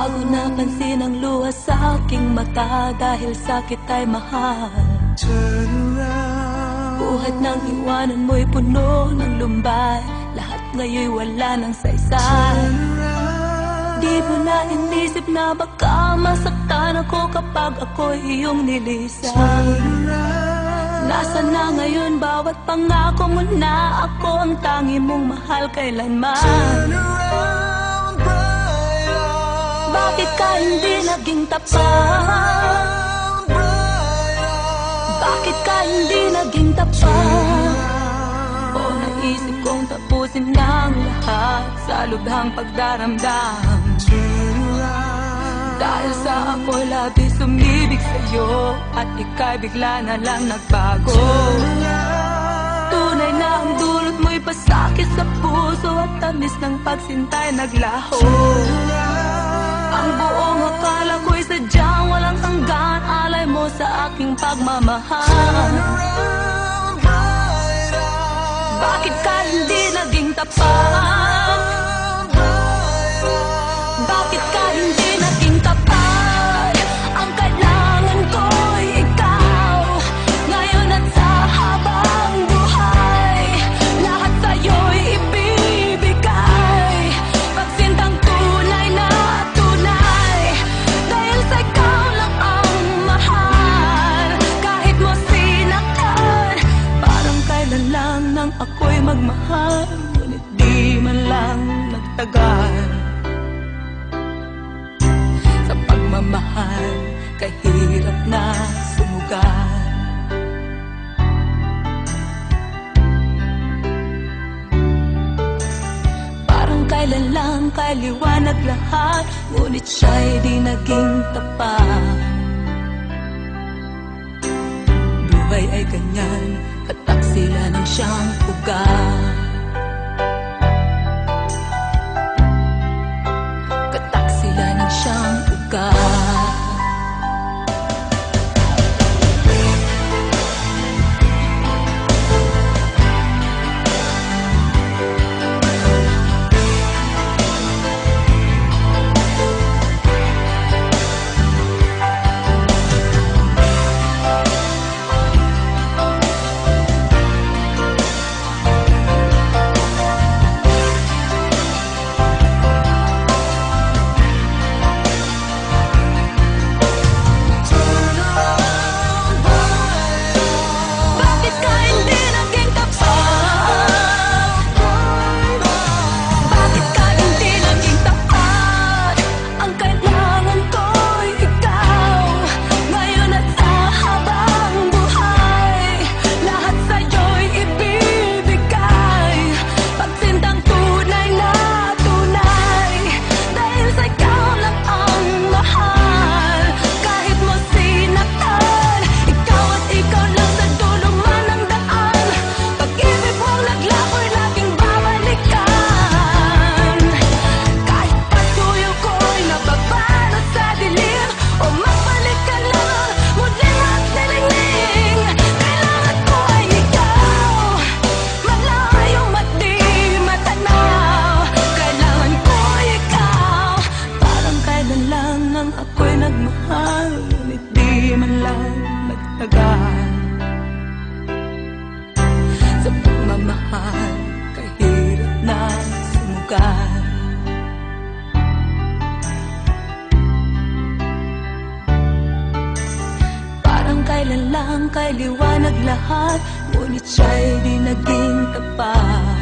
Bago napansin ang luha sa aking mata, dahil sakit ay mahal. Buhat ng iwanan mo'y puno ng lumbay, lahat ngayon'y wala ng saysay. Di mo na inisip na baka masaktan ako kapag ako'y iyong nilisan. Nasaan na ngayon bawat pangako mo na ako ang tangi mong mahal kailanman? Bakit ka hindi naging tapat? Bakit ka hindi naging tapat? O naisip kong tapusin ng lahat sa lubhang pagdaramdam. Dahil sa ako'y labis umibig sa'yo at ika'y bigla na lang nagbago. Tunay na ang dulot mo'y pasakit sa puso at tamis ng pagsintay naglaho. Ang buong akala ko'y sadyang walang hanggan, alay mo sa aking pagmamahal. Bakit ka hindi naging tapat? Bakit ka hindi naging tapat? Ang kailangan ko'y ikaw, ngayon at sa habang buhay. Lahat sa'yo'y ibibigay, pagsintang tunay na tunay. Dahil sa ikaw lang ang mahal, kahit mo sinaktan. Parang kailan lang nang ako'y magmahal, ngunit di man lang nagtagal. Sa pagmamahal, kahirap na sumugal. Parang kailan lang kaliwanag lahat, ngunit siya'y di naging tapat. Buhay ay ganyan, kataksila ng siyang ugat. Kataksila ng siyang ugat. Ako'y nagmahal, ngunit di man lang nagtagal. Sa pagmamahal, kahirap na sumugal. Parang kailan lang kay liwanag lahat, ngunit siya'y di naging tapat.